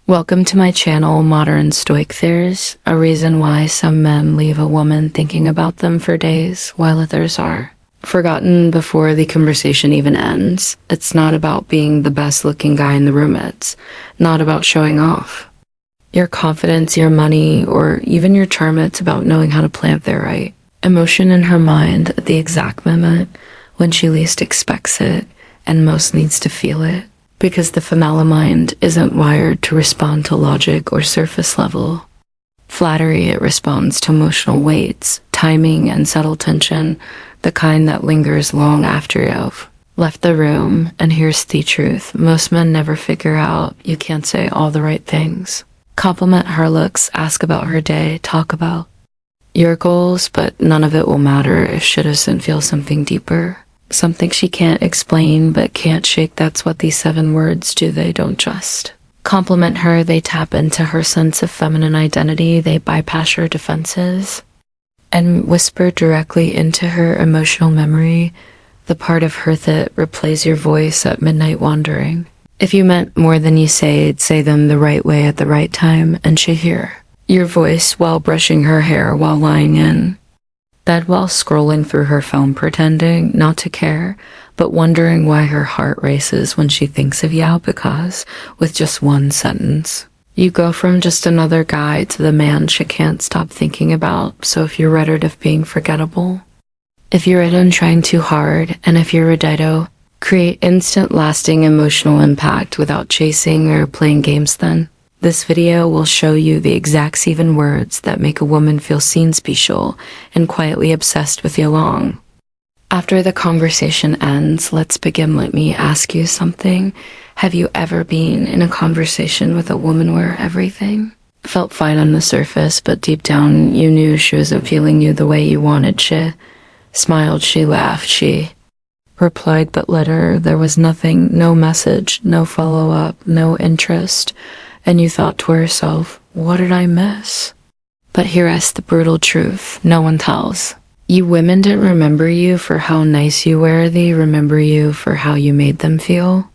Welcome to my channel, Modern Stoic Theories, a reason why some men leave a woman thinking about them for days, while others are forgotten before the conversation even ends. It's not about being the best looking guy in the room, it's not about showing off your confidence, your money, or even your charm. It's about knowing how to plant the right emotion in her mind at the exact moment when she least expects it and most needs to feel it. Because the female mind isn't wired to respond to logic or surface level flattery. It responds to emotional weights, timing, and subtle tension, the kind that lingers long after you've left the room. And here's the truth: most men never figure out you can't say all the right things. Compliment her looks, ask about her day, talk about your goals, but none of it will matter if she doesn't feel something deeper. Something she can't explain but can't shake. That's what these 7 words do. They don't just compliment her, they tap into her sense of feminine identity. They bypass her defenses and whisper directly into her emotional memory, the part of her that replays your voice at midnight wandering. If you meant more than you say them the right way at the right time, and she'd hear your voice while brushing her hair, while lying in bed, while scrolling through her phone, pretending not to care, but wondering why her heart races when she thinks of you, because with just one sentence, you go from just another guy to the man she can't stop thinking about. So if you're rid of being forgettable, if you're in trying too hard, and if you're ready to create instant lasting emotional impact without chasing or playing games, then this video will show you the exact 7 words that make a woman feel seen, special, and quietly obsessed with you long after the conversation ends. Let's begin. Let me ask you something. Have you ever been in a conversation with a woman where everything felt fine on the surface, but deep down you knew she wasn't feeling you the way you wanted? She smiled, she laughed, she replied, but later there was nothing, no message, no follow-up, no interest. And you thought to yourself, what did I miss? But here's the brutal truth no one tells. You women didn't remember you for how nice you were, they remember you for how you made them feel.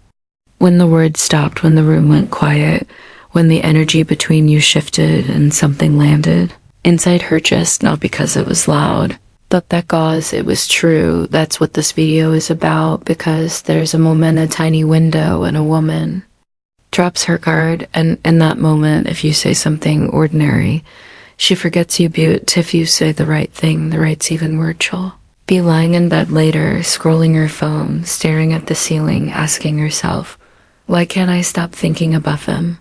When the words stopped, when the room went quiet, when the energy between you shifted and something landed inside her chest, not because it was loud, but because it was true. That's what this video is about, because there's a moment, a tiny window, and a woman drops her guard, and in that moment, if you say something ordinary, she forgets you. But if you say the right thing, the right 7 word, she'll be lying in bed later, scrolling her phone, staring at the ceiling, asking herself, why can't I stop thinking about him?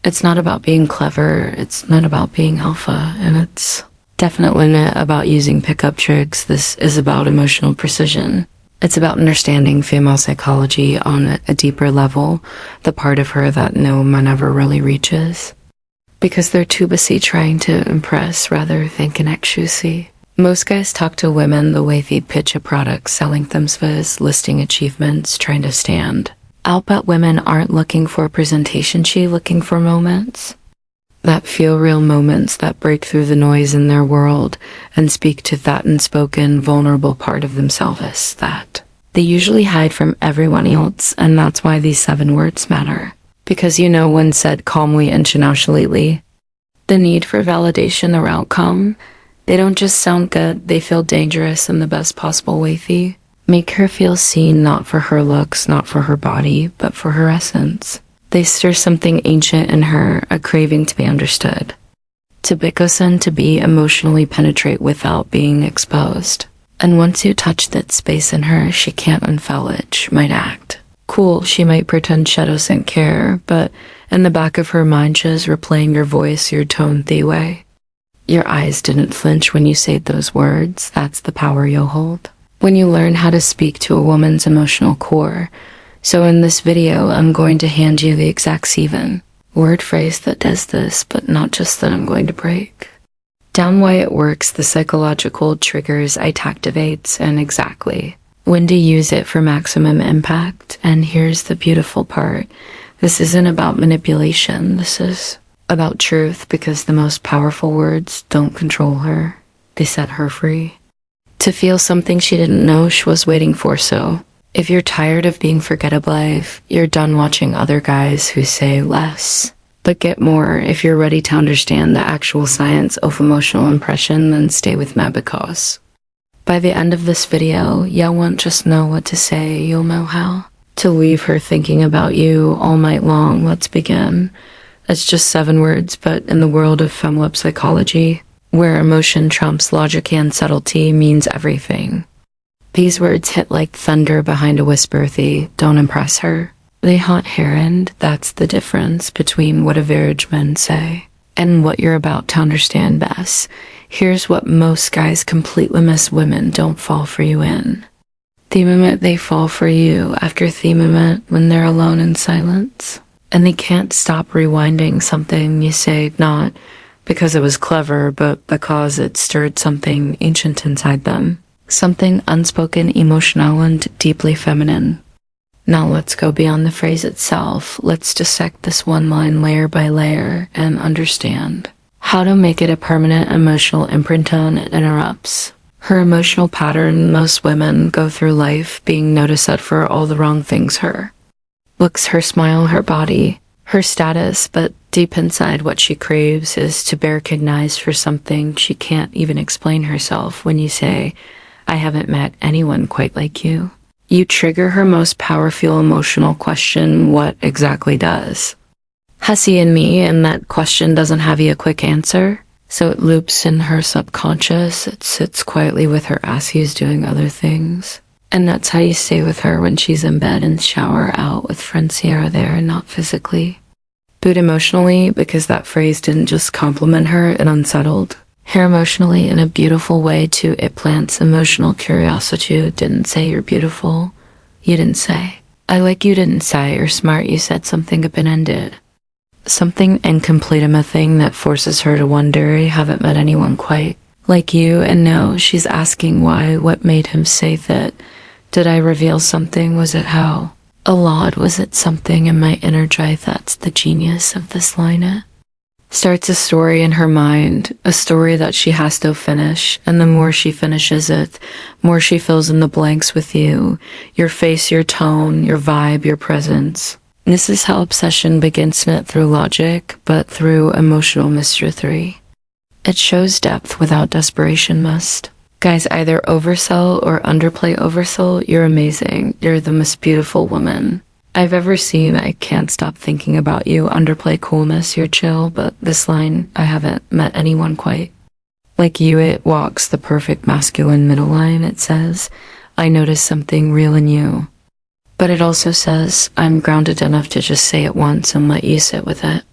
It's not about being clever, it's not about being alpha, and it's definitely not about using pickup tricks. This is about emotional precision. It's about understanding female psychology on a deeper level, the part of her that no man ever really reaches, because they're too busy trying to impress rather than connect. You see, most guys talk to women the way they pitch a product, selling themselves, listing achievements, trying to stand out. But women aren't looking for presentation, she's looking for moments that feel real, moments that break through the noise in their world and speak to that unspoken, vulnerable part of themselves that they usually hide from everyone else. And that's why these 7 words matter. Because when said calmly and nonchalantly, the need for validation or outcome, they don't just sound good, they feel dangerous in the best possible way. They make her feel seen, not for her looks, not for her body, but for her essence. They stir something ancient in her, a craving to be understood, to be emotionally penetrate without being exposed. And once you touch that space in her, she can't unfurl it. She might act cool, she might pretend she doesn't care, but in the back of her mind she's replaying your voice, your tone, the way your eyes didn't flinch when you said those words. That's the power you'll hold when you learn how to speak to a woman's emotional core. So in this video, I'm going to hand you the exact 7 word phrase that does this, but not just that. I'm going to break down why it works, the psychological triggers it activates, and exactly when to use it for maximum impact. And here's the beautiful part. This isn't about manipulation. This is about truth, because the most powerful words don't control her. They set her free to feel something she didn't know she was waiting for. So If you're tired of being forgettable, if you're done watching other guys who say less But get more if you're ready to understand the actual science of emotional impression, then stay with me because by the end of this video, you won't just know what to say, you'll know how to leave her thinking about you all night long. Let's begin. It's just 7 words, but in the world of femlip psychology, where emotion trumps logic and subtlety, means everything. These words hit like thunder behind a whisper. They don't impress her. They haunt her, and that's the difference between what average men say and what you're about to understand best. Here's what most guys completely miss: women don't fall for you in the moment they fall for you after the moment when they're alone in silence. And they can't stop rewinding something you say, not because it was clever, but because it stirred something ancient inside them. Something unspoken, emotional, and deeply feminine. Now let's go beyond the phrase itself. Let's dissect this one line layer by layer and understand how to make it a permanent emotional imprint on it interrupts. Her emotional pattern. Most women go through life being noticed at for all the wrong things: her looks, her smile, her body, her status, but deep inside what she craves is to be recognized for something she can't even explain herself. When you say, "I haven't met anyone quite like you," you trigger her most powerful emotional question: what exactly does Hussy in me? And that question doesn't have a quick answer, so it loops in her subconscious. It sits quietly with her as he's doing other things. And that's how you stay with her when she's in bed and shower, out with friends here or there, not physically, but emotionally, because that phrase didn't just compliment her, it unsettled her emotionally in a beautiful way too. It plants emotional curiosity. It didn't say you're beautiful. You didn't say I like you. Didn't say you're smart. You said something open-ended, something incomplete, a thing that forces her to wonder. You haven't met anyone quite like you. And no, she's asking why. What made him say that? Did I reveal something? Was it how a lot? Was it something in my inner drive? That's the genius of this line. It starts a story in her mind, a story that she has to finish, and the more she finishes it, more she fills in the blanks with you, your face, your tone, your vibe, your presence. This is how obsession begins, not through logic, but through emotional mystery. It shows depth without desperation must. Guys either oversell or underplay oversell. You're amazing. You're the most beautiful woman I've ever seen. I can't stop thinking about you. Underplay coolness. You're chill. But this line, I haven't met anyone quite like you. It walks the perfect masculine middle line. It says, I noticed something real in you. But it also says, I'm grounded enough to just say it once and let you sit with it.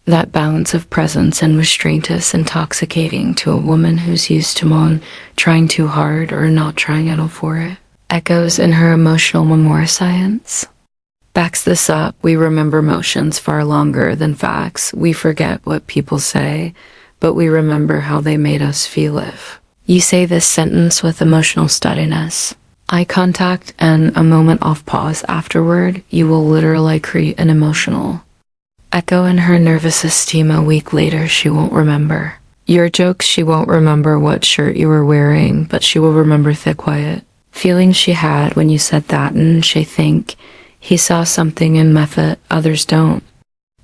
That balance of presence and restraint is intoxicating to a woman who's used to trying too hard or not trying at all for it. Echoes in her emotional memoir science backs this up. We remember emotions far longer than facts. We forget what people say, but we remember how they made us feel. If you say this sentence with emotional steadiness, eye contact, and a moment of pause afterward, you will literally create an emotional echo in her nervous system. A week later, she won't remember your jokes. She won't remember what shirt you were wearing, but she will remember the quiet feeling she had when you said that, and she think he saw something in method others don't.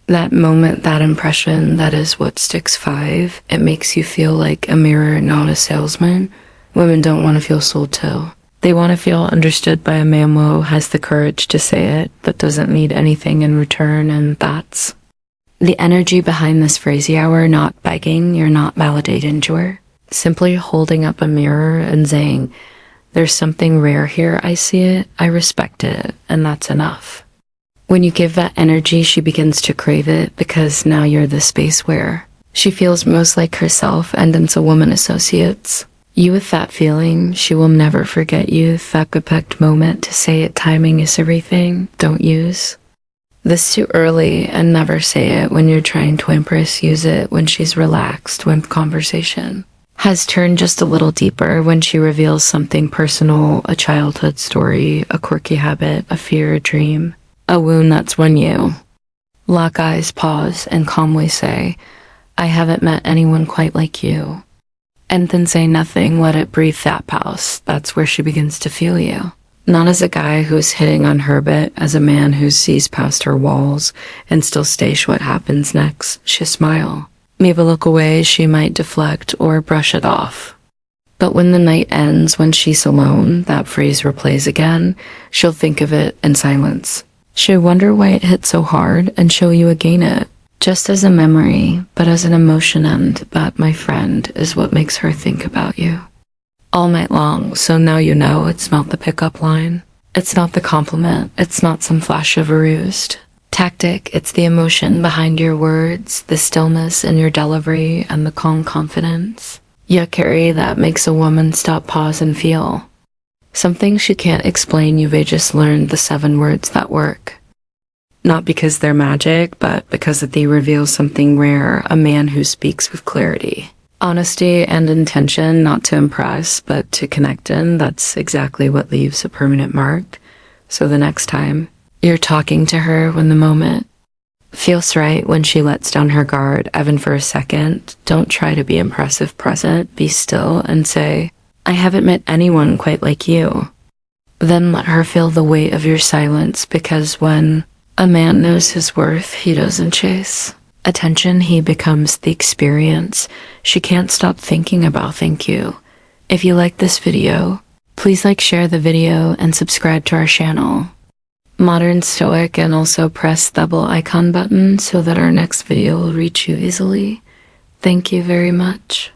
That moment, that impression, that is what sticks. 5. It makes you feel like a mirror, not a salesman. Women don't want to feel sold to. They want to feel understood by a man who has the courage to say it, but doesn't need anything in return. And that's the energy behind this phrase. You are not begging, you're not validating, you're simply holding up a mirror and saying, there's something rare here. I see it, I respect it, and that's enough. When you give that energy, she begins to crave it, because now you're the space where she feels most like herself. And it's a woman associates you with that feeling. She will never forget you. That perfect moment to say it. Timing is everything. Don't use this too early, and never say it when you're trying to impress. Use it when she's relaxed, when conversation has turned just a little deeper, when she reveals something personal, a childhood story, a quirky habit, a fear, a dream, a wound. That's when you lock eyes, pause, and calmly say, I haven't met anyone quite like you. And then say nothing. Let it breathe. That pause. That's where she begins to feel you. Not as a guy who's hitting on her, but as a man who sees past her walls and still stays what happens next. She smile. Maybe look away, she might deflect or brush it off. But when the night ends, when she's alone, that phrase replays again. She'll think of it in silence. She'll wonder why it hit so hard and she'll you again it. Just as a memory, but as an emotion, and that, my friend, is what makes her think about you all night long. So now you know it's not the pickup line. It's not the compliment. It's not some flash of a ruse tactic. It's the emotion behind your words, the stillness in your delivery, and the calm confidence you carry that makes a woman stop, pause, and feel. Something she can't explain. You've just learned the 7 words that work. Not because they're magic, but because they reveal something rare, a man who speaks with clarity. Honesty and intention, not to impress, but to connect in. That's exactly what leaves a permanent mark. So the next time you're talking to her, when the moment feels right, when she lets down her guard, even for a second, don't try to be impressive present. Be still and say, I haven't met anyone quite like you. Then let her feel the weight of your silence, because when a man knows his worth, he doesn't chase attention, he becomes the experience. She can't stop thinking about. Thank you. If you like this video, please like, share the video, and subscribe to our channel, Modern Stoic, and also press the bell icon button so that our next video will reach you easily. Thank you very much.